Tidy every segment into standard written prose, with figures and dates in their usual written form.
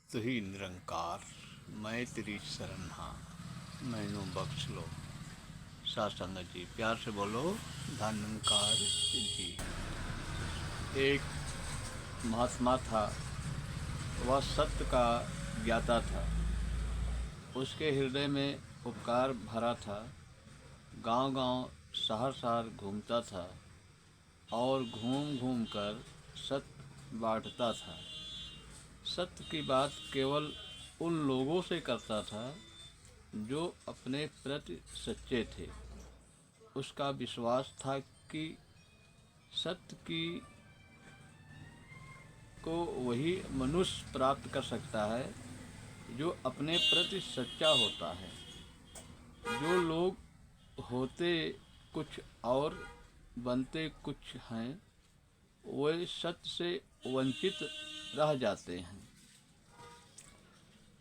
तू ही निरंकार, मैं तेरी शरण हाँ, मैनू बख्श लो। सासंगत जी प्यार से बोलो धन्यकार जी। एक महात्मा था, वह सत्य का ज्ञाता था। उसके हृदय में उपकार भरा था। गांव-गांव, शहर-शहर घूमता था और घूम घूम कर सत्य बांटता था। सत्य की बात केवल उन लोगों से करता था जो अपने प्रति सच्चे थे। उसका विश्वास था कि सत्य की को वही मनुष्य प्राप्त कर सकता है जो अपने प्रति सच्चा होता है। जो लोग होते कुछ और बनते कुछ हैं, वे सत्य से वंचित रह जाते हैं।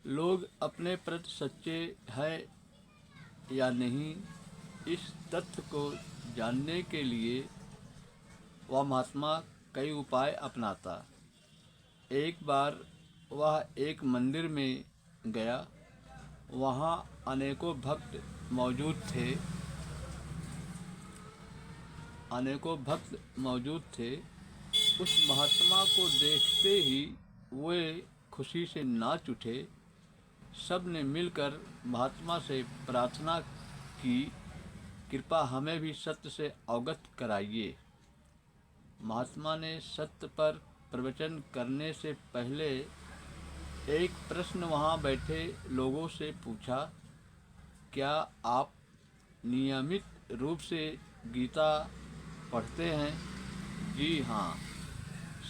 लोग अपने प्रति सच्चे हैं या नहीं, इस तथ्य को जानने के लिए वह महात्मा कई उपाय अपनाता। एक बार वह एक मंदिर में गया। वहाँ अनेकों भक्त मौजूद थे। उस महात्मा को देखते ही वे खुशी से नाच उठे। सब ने मिलकर महात्मा से प्रार्थना की, कृपा हमें भी सत्य से अवगत कराइए। महात्मा ने सत्य पर प्रवचन करने से पहले एक प्रश्न वहाँ बैठे लोगों से पूछा, क्या आप नियमित रूप से गीता पढ़ते हैं? जी हाँ,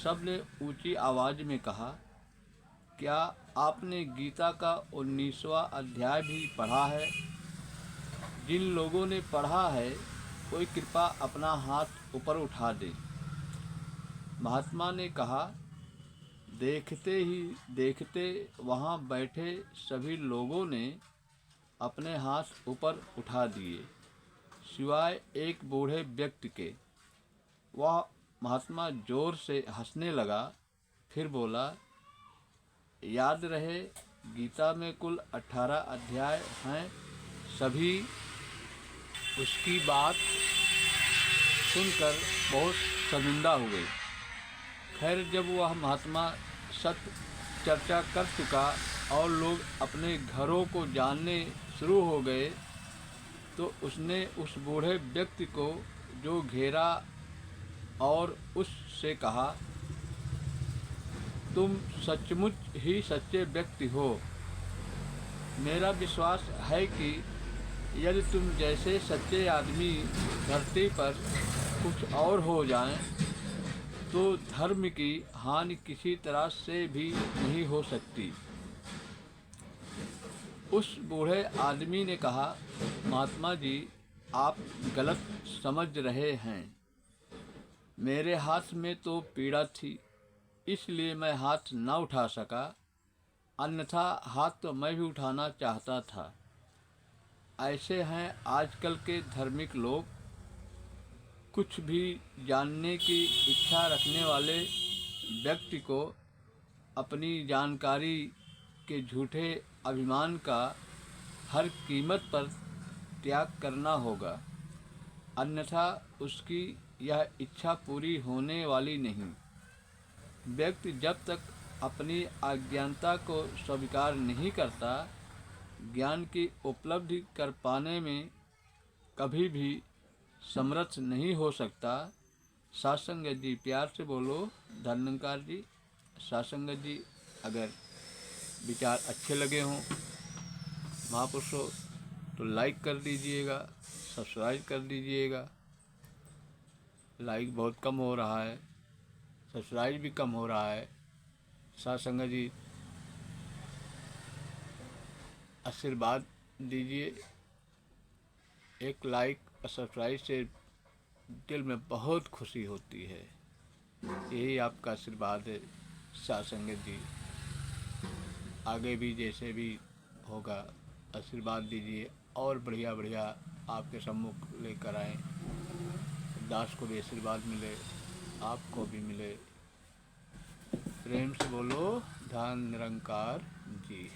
सब ने ऊंची आवाज़ में कहा। क्या आपने गीता का 19वां अध्याय भी पढ़ा है? जिन लोगों ने पढ़ा है, कोई कृपा अपना हाथ ऊपर उठा दे। महात्मा ने कहा। देखते ही देखते वहाँ बैठे सभी लोगों ने अपने हाथ ऊपर उठा दिए, सिवाय एक बूढ़े व्यक्ति के। वह महात्मा जोर से हंसने लगा, फिर बोला, याद रहे गीता में कुल 18 अध्याय हैं। सभी उसकी बात सुनकर बहुत शर्मिंदा हुए। खैर, जब वह महात्मा सत्य चर्चा कर चुका और लोग अपने घरों को जानने शुरू हो गए, तो उसने उस बूढ़े व्यक्ति को जो घेरा और उससे कहा, तुम सचमुच ही सच्चे व्यक्ति हो। मेरा विश्वास है कि यदि तुम जैसे सच्चे आदमी धरती पर कुछ और हो जाएं, तो धर्म की हानि किसी तरह से भी नहीं हो सकती। उस बूढ़े आदमी ने कहा, महात्मा जी, आप गलत समझ रहे हैं। मेरे हाथ में तो पीड़ा थी, इसलिए मैं हाथ न उठा सका, अन्यथा हाथ तो मैं भी उठाना चाहता था। ऐसे हैं आजकल के धार्मिक लोग। कुछ भी जानने की इच्छा रखने वाले व्यक्ति को अपनी जानकारी के झूठे अभिमान का हर कीमत पर त्याग करना होगा, अन्यथा उसकी यह इच्छा पूरी होने वाली नहीं। व्यक्ति जब तक अपनी अज्ञानता को स्वीकार नहीं करता, ज्ञान की उपलब्धि कर पाने में कभी भी समर्थ नहीं हो सकता। सासंगत जी प्यार से बोलो धन्यकार जी। सासंगत जी, अगर विचार अच्छे लगे हों महापुरुषों तो लाइक कर दीजिएगा, सब्सक्राइब कर दीजिएगा। लाइक बहुत कम हो रहा है, सब्सक्राइब भी कम हो रहा है। सासंगत जी आशीर्वाद दीजिए। एक लाइक और सब्सक्राइब से दिल में बहुत खुशी होती है। यही आपका आशीर्वाद है सासंगत जी। आगे भी जैसे भी होगा आशीर्वाद दीजिए और बढ़िया बढ़िया आपके सम्मुख लेकर आएँ। दास को भी आशीर्वाद मिले, आपको भी मिले। प्रेम से बोलो धन निरंकार जी।